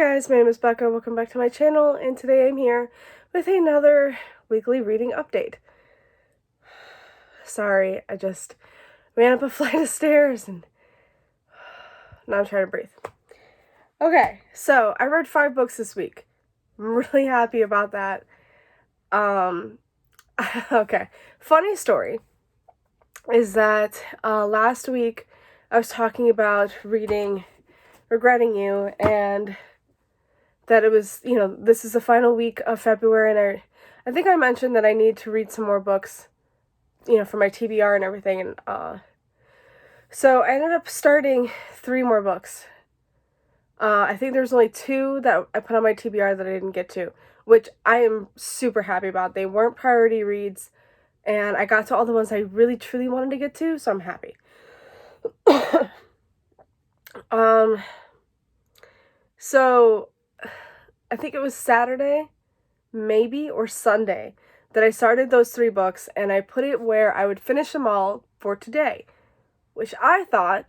guys, my name is Becca, welcome back to my channel, and today I'm here with another weekly reading update. Sorry, I just ran up a flight of stairs and now I'm trying to breathe. Okay, so I read 5 books this week. I'm really happy about that. Okay, funny story is that last week I was talking about reading Regretting You, and that it was, this is the final week of February, and I think I mentioned that I need to read some more books, for my TBR and everything, and so I ended up starting 3 more books. I think there's only 2 that I put on my TBR that I didn't get to, which I am super happy about. They weren't priority reads, and I got to all the ones I really truly wanted to get to, so I'm happy. So I think it was Saturday, maybe, or Sunday, that I started those 3 books, and I put it where I would finish them all for today, which I thought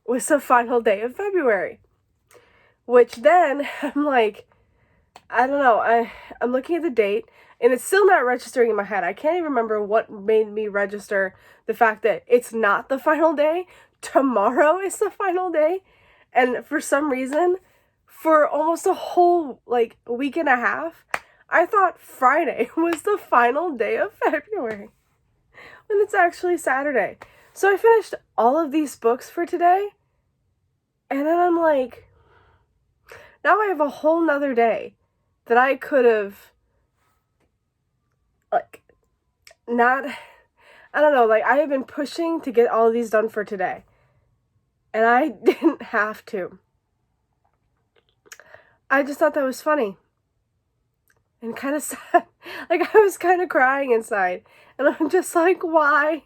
was the final day of February. Which then, I'm like, I don't know, I'm looking at the date, and it's still not registering in my head. I can't even remember what made me register the fact that it's not the final day. Tomorrow is the final day, and for some reason, for almost a whole, week and a half, I thought Friday was the final day of February, when it's actually Saturday. So I finished all of these books for today, and then I'm like, now I have a whole nother day that I could have, I have been pushing to get all of these done for today, and I didn't have to. I just thought that was funny and kind of sad. I was kind of crying inside, and I'm just like, why?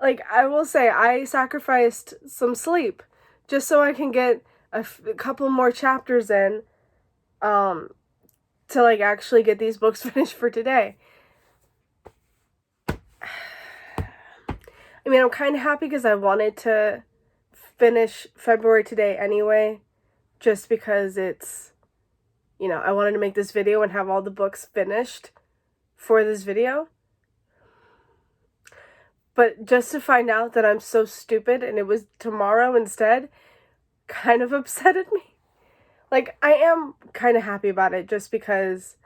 I will say, I sacrificed some sleep just so I can get a couple more chapters in, to actually get these books finished for today. I mean, I'm kind of happy because I wanted to finish February today anyway, just because it's, I wanted to make this video and have all the books finished for this video. But just to find out that I'm so stupid and it was tomorrow instead kind of upsetted me. I am kind of happy about it just because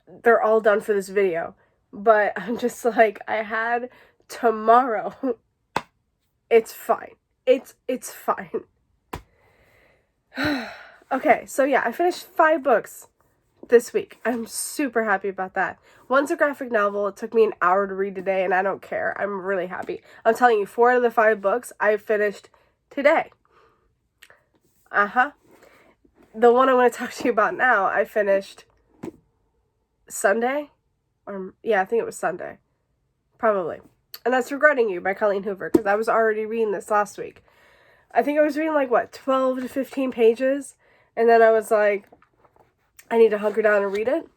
they're all done for this video. But I'm just like, I had tomorrow. It's fine. It's fine. Okay, so yeah, I finished 5 books this week. I'm super happy about that. One's a graphic novel. It took me an hour to read today, and I don't care. I'm really happy. I'm telling you, 4 out of the 5 books I finished today. The one I want to talk to you about now, I finished Sunday? I think it was Sunday. Probably. And that's Regretting You by Colleen Hoover, because I was already reading this last week. I think I was reading 12 to 15 pages, and then I was like, I need to hunker down and read it,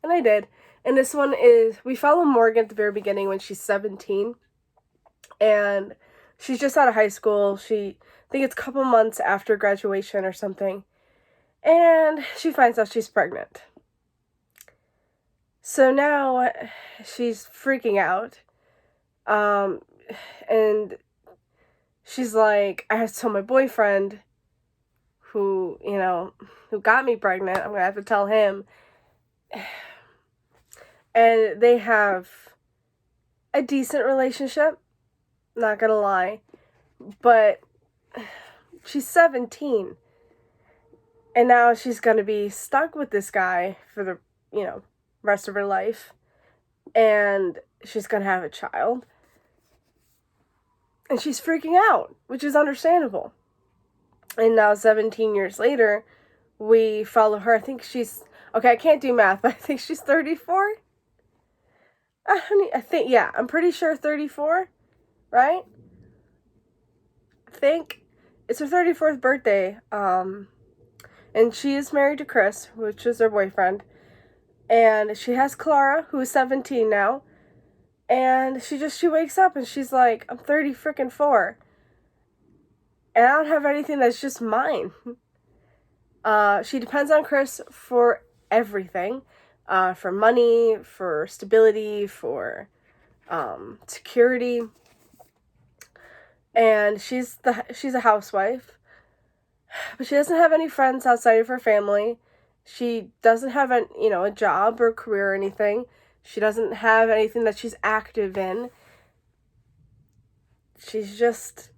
and I did. And this one is, we follow Morgan at the very beginning when she's 17, and she's just out of high school. I think it's a couple months after graduation or something, and she finds out she's pregnant. So now she's freaking out, and she's like, I have to tell my boyfriend who got me pregnant. I'm going to have to tell him. And they have a decent relationship, not going to lie. But she's 17. And now she's going to be stuck with this guy for the, rest of her life. And she's going to have a child. And she's freaking out, which is understandable. And now 17 years later, we follow her. I think she's, okay, I can't do math, but I think she's 34. I'm pretty sure 34, right? I think it's her 34th birthday. And she is married to Chris, which is her boyfriend. And she has Clara, who is 17 now. And she wakes up and she's like, I'm 34. And I don't have anything that's just mine. She depends on Chris for everything, for money, for stability, for security. And she's a housewife, but she doesn't have any friends outside of her family. She doesn't have a job or career or anything. She doesn't have anything that she's active in. She's just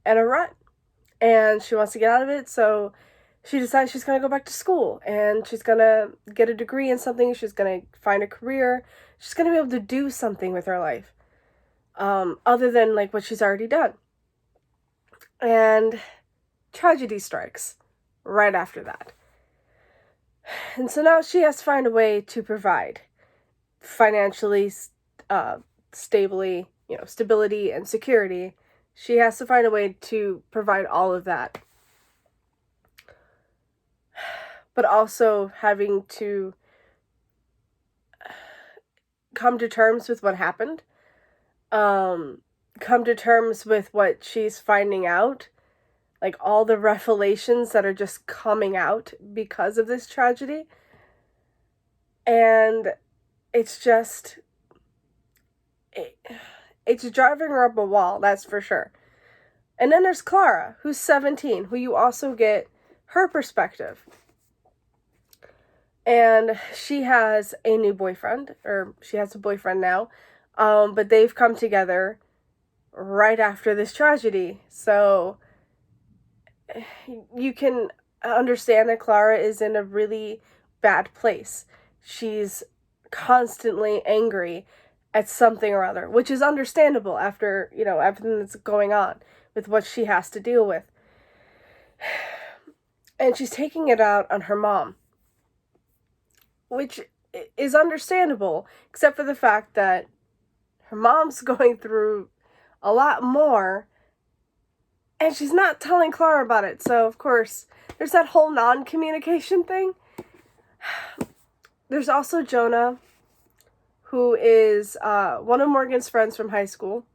in a rut, and she wants to get out of it, so she decides she's going to go back to school, and she's going to get a degree in something. She's going to find a career. She's going to be able to do something with her life, other than, like, what she's already done. And tragedy strikes right after that. And so now she has to find a way to provide financially, stability and security. She has to find a way to provide all of that. But also having to come to terms with what happened. Come to terms with what she's finding out. Like, all the revelations that are just coming out because of this tragedy. And it's just... It's driving her up a wall, that's for sure. And then there's Clara, who's 17, who you also get her perspective. And she has a new boyfriend, or she has a boyfriend now, but they've come together right after this tragedy. So you can understand that Clara is in a really bad place. She's constantly angry at something or other, which is understandable after, everything that's going on with what she has to deal with. And she's taking it out on her mom, which is understandable, except for the fact that her mom's going through a lot more, and she's not telling Clara about it. So, of course, there's that whole non-communication thing. There's also Jonah, who is one of Morgan's friends from high school.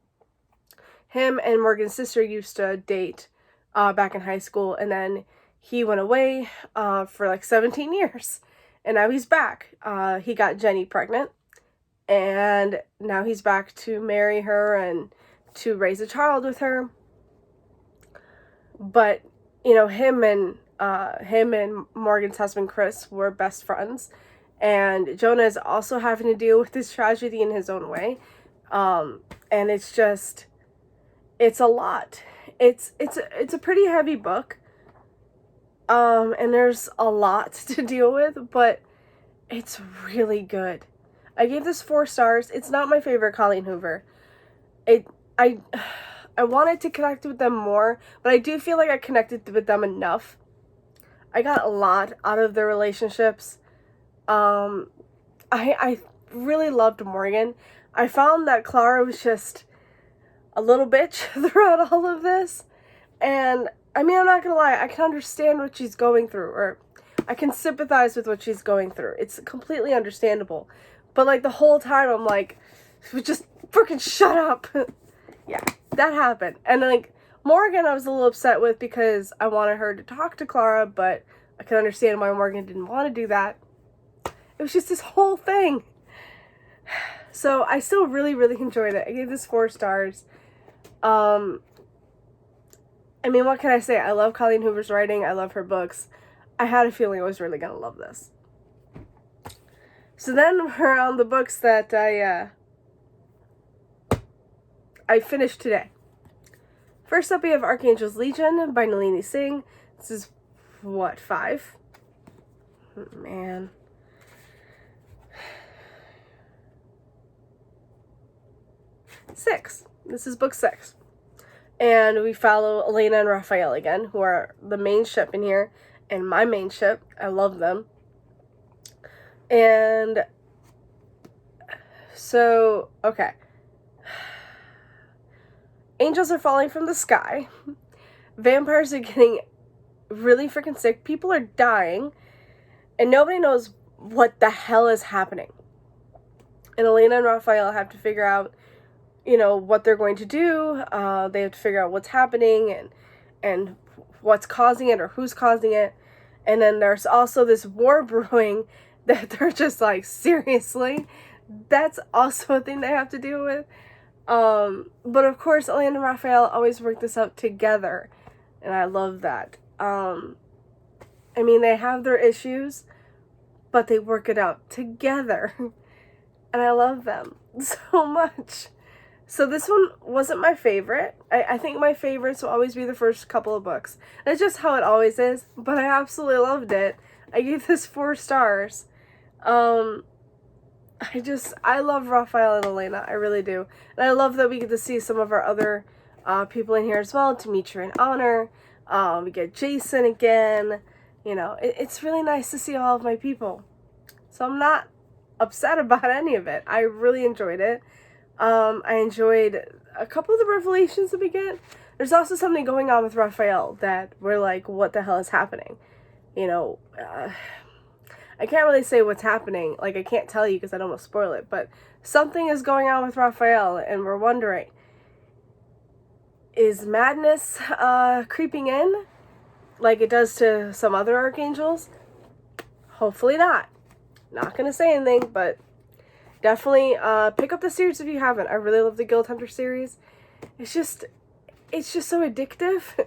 Him and Morgan's sister used to date back in high school, and then he went away for like 17 years, and now he's back. He got Jenny pregnant, and now he's back to marry her and to raise a child with her. But, him and Morgan's husband, Chris, were best friends. And Jonah is also having to deal with this tragedy in his own way. And it's a lot. It's a pretty heavy book. And there's a lot to deal with, but it's really good. I gave this 4 stars. It's not my favorite Colleen Hoover. I wanted to connect with them more, but I do feel like I connected with them enough. I got a lot out of their relationships. I really loved Morgan. I found that Clara was just a little bitch throughout all of this. And, I'm not gonna lie, I can understand what she's going through, or I can sympathize with what she's going through. It's completely understandable. But, like, the whole time I'm like, just freaking shut up. Yeah, that happened. And, like, Morgan I was a little upset with because I wanted her to talk to Clara, but I can understand why Morgan didn't want to do that. It was just this whole thing. So I still really, really enjoyed it. I gave this 4 stars. What can I say? I love Colleen Hoover's writing. I love her books. I had a feeling I was really going to love this. So then we're on the books that I finished today. First up, we have Archangels Legion by Nalini Singh. This is, 5? Man. 6. This is book 6. And we follow Elena and Raphael again, who are the main ship in here, and my main ship. I love them. And so, okay. Angels are falling from the sky. Vampires are getting really freaking sick. People are dying. And nobody knows what the hell is happening. And Elena and Raphael have to figure out, what they're going to do. They have to figure out what's happening and what's causing it or who's causing it. And then there's also this war brewing that they're just like, seriously? That's also a thing they have to deal with. But of course, Elena and Raphael always work this out together. And I love that. I mean, they have their issues, but they work it out together. And I love them so much. So this one wasn't my favorite. I think my favorites will always be the first couple of books. That's just how it always is, but I absolutely loved it. I gave this 4 stars. I love Raphael and Elena. I really do. And I love that we get to see some of our other people in here as well. Dimitri and Honor. We get Jason again. You know, it's really nice to see all of my people. So I'm not upset about any of it. I really enjoyed it. I enjoyed a couple of the revelations that we get. There's also something going on with Raphael that we're like, what the hell is happening? You know, I can't really say what's happening. Like, I can't tell you because I don't want to spoil it. But something is going on with Raphael, and we're wondering, is madness creeping in like it does to some other archangels? Hopefully not. Not going to say anything, but definitely pick up the series if you haven't. I really love the Guild Hunter series. It's just so addictive.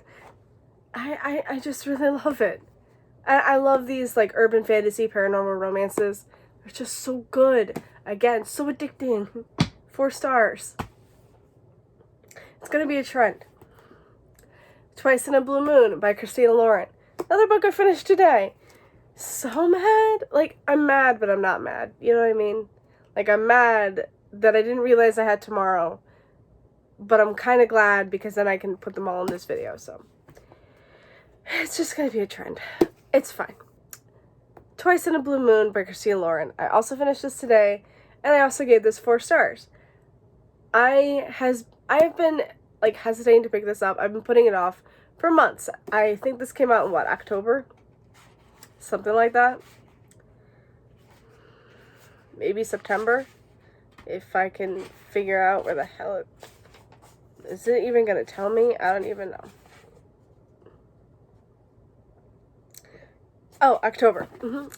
I just really love it. I love these like urban fantasy paranormal romances. They're just so good. Again, so addicting. 4 stars. It's gonna be a trend. Twice in a Blue Moon by Christina Lauren. Another book I finished today. So mad. Like, I'm mad, but I'm not mad. You know what I mean? Like, I'm mad that I didn't realize I had tomorrow. But I'm kind of glad because then I can put them all in this video, so. It's just gonna be a trend. It's fine. Twice in a Blue Moon by Christina Lauren. I also finished this today, and I also gave this 4 stars. I have been like hesitating to pick this up. I've been putting it off for months. I think this came out in what, October? Something like that. Maybe September, if I can figure out where the hell it is. It even gonna tell me? I don't even know. Oh, October.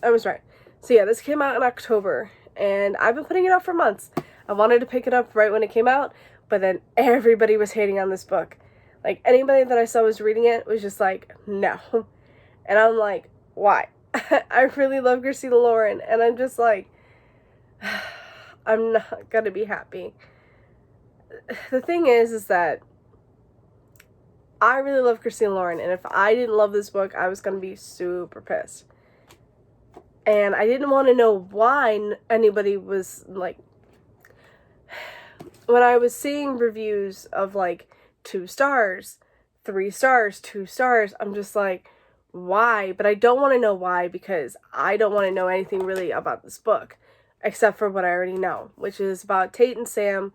I was right. So yeah, this came out in October, and I've been putting it off for months. I wanted to pick it up right when it came out, but then everybody was hating on this book. Like, anybody that I saw was reading it was just like, no. And I'm like, why? I really love Christina Lauren, and I'm just like, I'm not gonna be happy. The thing is that I really love Christina Lauren, and if I didn't love this book, I was gonna be super pissed. And I didn't want to know why anybody was like, when I was seeing reviews of like 2 stars, 3 stars, 2 stars, I'm just like, why? But I don't want to know why, because I don't want to know anything really about this book except for what I already know, which is about Tate and Sam,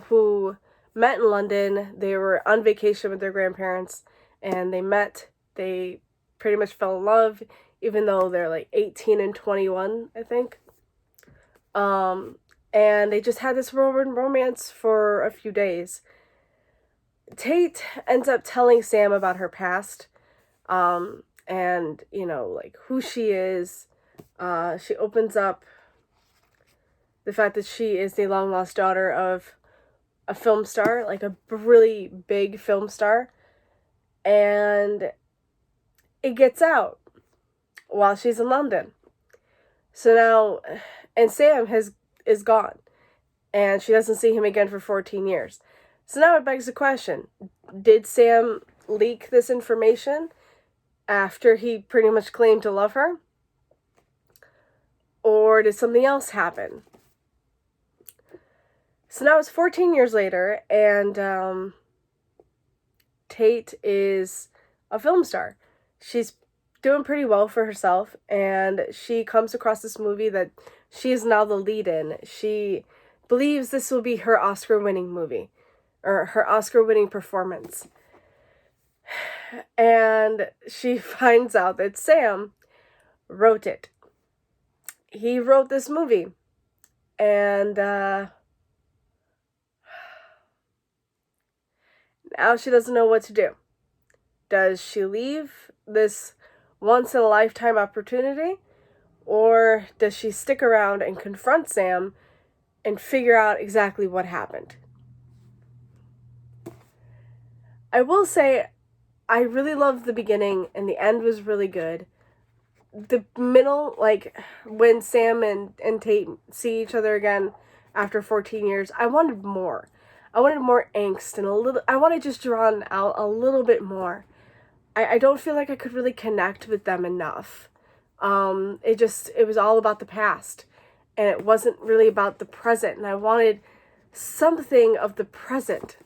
who met in London. They were on vacation with their grandparents, and they met. They pretty much fell in love, even though they're like 18 and 21, I think. And they just had this romance for a few days. Tate ends up telling Sam about her past, and, you know, like, who she is. She opens up the fact that she is the long-lost daughter of a film star, like a really big film star, and it gets out while she's in London. So now, and Sam is gone, and she doesn't see him again for 14 years. So now it begs the question, did Sam leak this information after he pretty much claimed to love her? Or did something else happen? So now it's 14 years later, and Tate is a film star. She's doing pretty well for herself, and she comes across this movie that she is now the lead in. She believes this will be her Oscar-winning movie, or her Oscar-winning performance. And she finds out that Sam wrote it. He wrote this movie, and now she doesn't know what to do. Does she leave this once in a lifetime opportunity, or does she stick around and confront Sam and figure out exactly what happened? I will say, I really loved the beginning, and the end was really good. The middle, like, when Sam and Tate see each other again after 14 years, I wanted more. I wanted more angst and I wanted just drawn out a little bit more. I don't feel like I could really connect with them enough. It was all about the past, and it wasn't really about the present, and I wanted something of the present.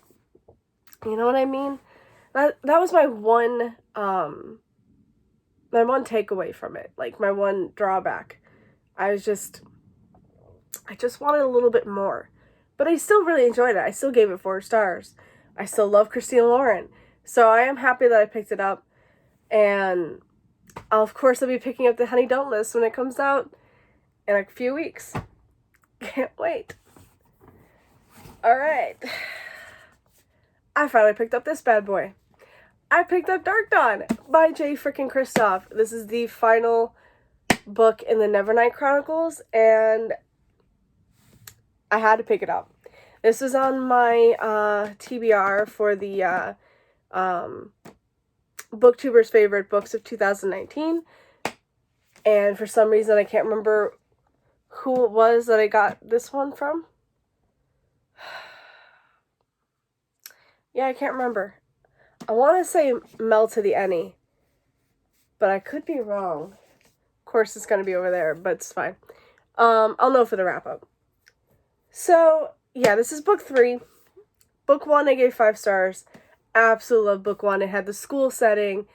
You know what I mean? That was my one takeaway from it, like my one drawback. I just wanted a little bit more. But I still really enjoyed it. I still gave it 4 stars. I still love Christina Lauren. So I am happy that I picked it up. And of course I'll be picking up the Honey Don't List when it comes out in a few weeks. Can't wait. Alright. I finally picked up this bad boy. I picked up Dark Dawn by J. Frickin' Kristoff. This is the final book in the Nevernight Chronicles, and I had to pick it up. This was on my TBR for the Booktuber's Favorite Books of 2019. And for some reason, I can't remember who it was that I got this one from. Yeah, I can't remember. I want to say Mel to the Any, but I could be wrong. Of course, it's going to be over there, but it's fine. I'll know for the wrap-up. So, yeah, this is book 3. Book 1, I gave 5 stars. Absolutely loved book 1. It had the school setting,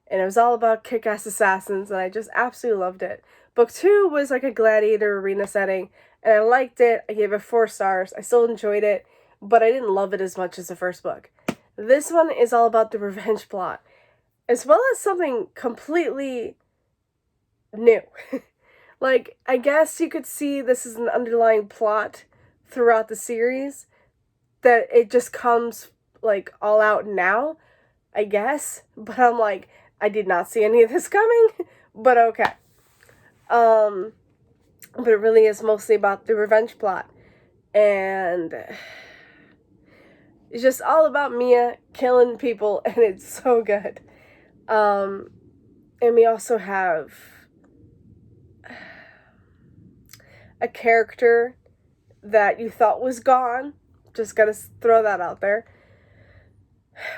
and it was all about kick-ass assassins, and I just absolutely loved it. Book 2 was like a gladiator arena setting, and I liked it. I gave it 4 stars. I still enjoyed it, but I didn't love it as much as the first book. This one is all about the revenge plot, as well as something completely new. Like, I guess you could see this is an underlying plot throughout the series, that it just comes, like, all out now, I guess. But I'm like, I did not see any of this coming, but okay. But it really is mostly about the revenge plot, and it's just all about Mia killing people, and it's so good. And we also have a character that you thought was gone. Just gotta throw that out there.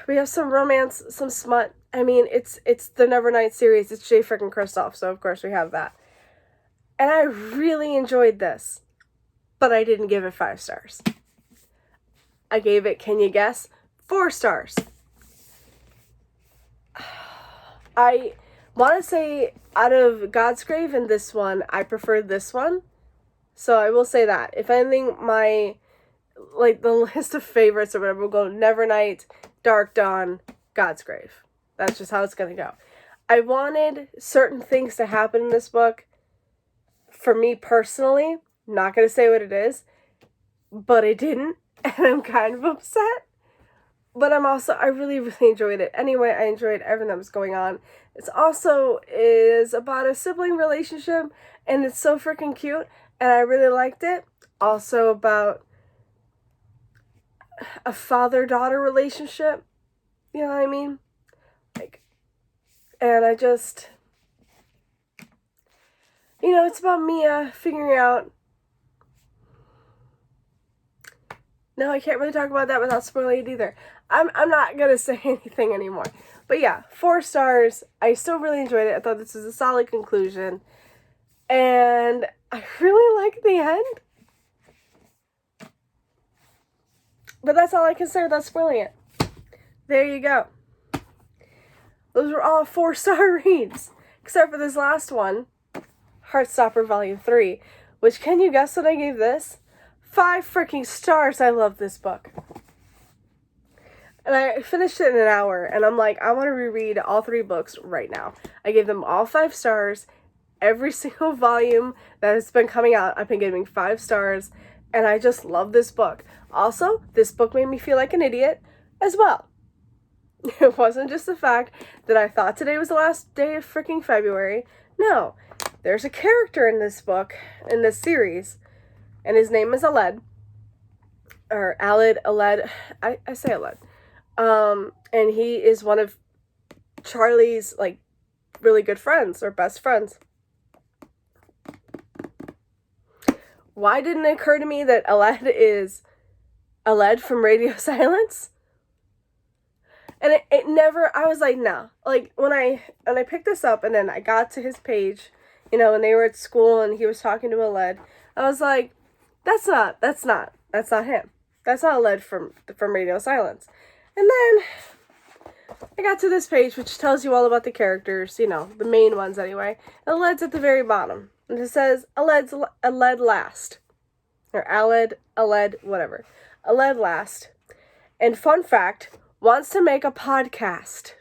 We have some romance, some smut. I mean, it's the Nevernight series. It's J. Frickin' Kristoff, so of course we have that. And I really enjoyed this, but I didn't give it 5 stars. I gave it, can you guess? 4 stars. I want to say out of God's Grave and this one, I preferred this one. So I will say that. If anything, my, like, the list of favorites or whatever will go Nevernight, Dark Dawn, God's Grave. That's just how it's going to go. I wanted certain things to happen in this book. For me personally, not going to say what it is, but it didn't, and I'm kind of upset. But I really, really enjoyed it. Anyway, I enjoyed everything that was going on. It's also is about a sibling relationship, and it's so freaking cute, and I really liked it. Also about a father-daughter relationship. You know what I mean? Like, and I just, you know, it's about Mia figuring out. No, I can't really talk about that without spoiling it either. I'm not going to say anything anymore. But yeah, 4 stars. I still really enjoyed it. I thought this was a solid conclusion. And I really liked the end. But that's all I can say without spoiling it. There you go. Those were all 4-star reads. Except for this last one, Heartstopper Volume 3. Which, can you guess what I gave this? 5 freaking stars. I love this book. And I finished it in an hour, and I'm like, I want to reread all 3 books right now. I gave them all 5 stars. Every single volume that has been coming out, I've been giving 5 stars, and I just love this book. Also, this book made me feel like an idiot as well. It wasn't just the fact that I thought today was the last day of freaking February. No, there's a character in this book, in this series, and his name is Aled. Or Aled. I say Aled. And he is one of Charlie's, like, really good friends, or best friends. Why didn't it occur to me that Aled is Aled from Radio Silence? And it never, I was like, no. Like, when I picked this up and then I got to his page, you know, when they were at school and he was talking to Aled, I was like, that's not him. That's not Aled from Radio Silence. And then I got to this page, which tells you all about the characters, you know, the main ones anyway. And Aled's at the very bottom. And it says, Aled last. Or Aled, whatever. Aled last. And fun fact, wants to make a podcast.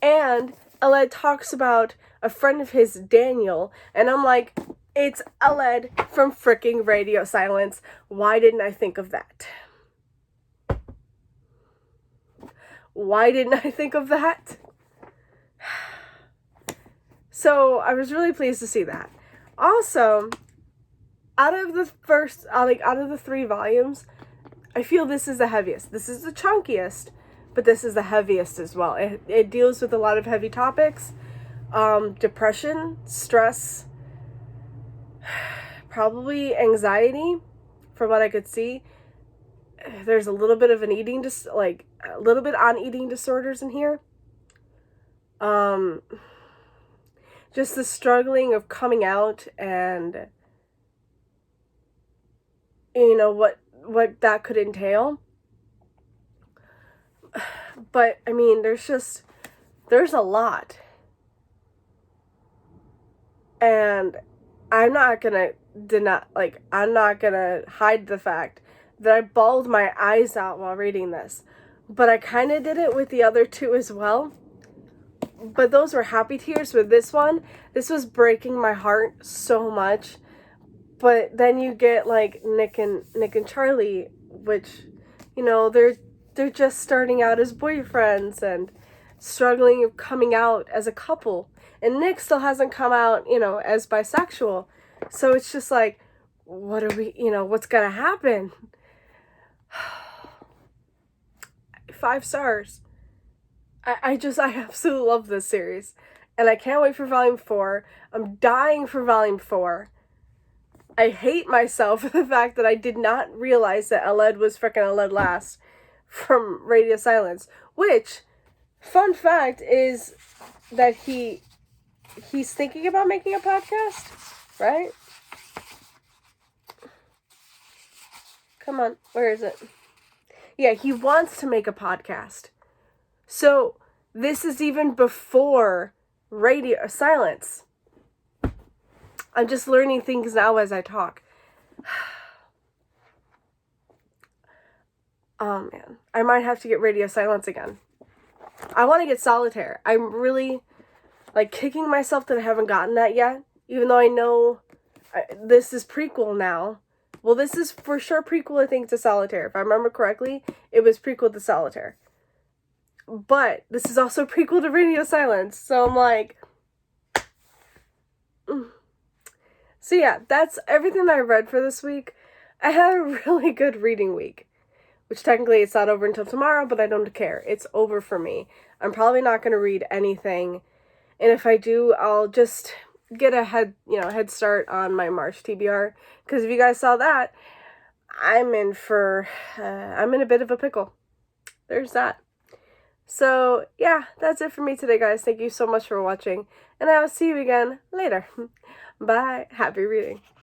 And Aled talks about a friend of his, Daniel, and I'm like, it's Aled from freaking Radio Silence. Why didn't I think of that? Why didn't I think of that? So I was really pleased to see that. Also, out of the 3 volumes, I feel this is the heaviest. This is the chunkiest, but this is the heaviest as well. It deals with a lot of heavy topics. Depression, stress, probably anxiety, from what I could see. There's a little bit of an a little bit on eating disorders in here. Just the struggling of coming out and, you know, what that could entail. But, I mean, there's a lot. And I'm not gonna hide the fact that I bawled my eyes out while reading this. But I kind of did it with the other 2 as well. But those were happy tears. With this one, this was breaking my heart so much. But then you get, like, Nick and Charlie, which, you know, they're just starting out as boyfriends and struggling of coming out as a couple. And Nick still hasn't come out, you know, as bisexual. So it's just like, what's gonna happen? 5 stars. I absolutely love this series. And I can't wait for volume 4. I'm dying for volume 4. I hate myself for the fact that I did not realize that Aled was frickin' Aled last from Radio Silence. Which, fun fact, is that he's thinking about making a podcast, right? Come on, where is it? Yeah, he wants to make a podcast. So, this is even before Radio Silence. I'm just learning things now as I talk. Oh, man. I might have to get Radio Silence again. I want to get Solitaire. I'm really, like, kicking myself that I haven't gotten that yet. Even though I know this is prequel now. Well, this is for sure prequel, I think, to Solitaire. If I remember correctly, it was prequel to Solitaire. But this is also prequel to Radio Silence. So I'm like... So yeah, that's everything that I read for this week. I had a really good reading week. Which technically it's not over until tomorrow, but I don't care. It's over for me. I'm probably not going to read anything. And if I do, I'll just get a head start on my March TBR. Because if you guys saw that, I'm in a bit of a pickle. There's that. So, yeah, that's it for me today, guys. Thank you so much for watching. And I will see you again later. Bye. Happy reading.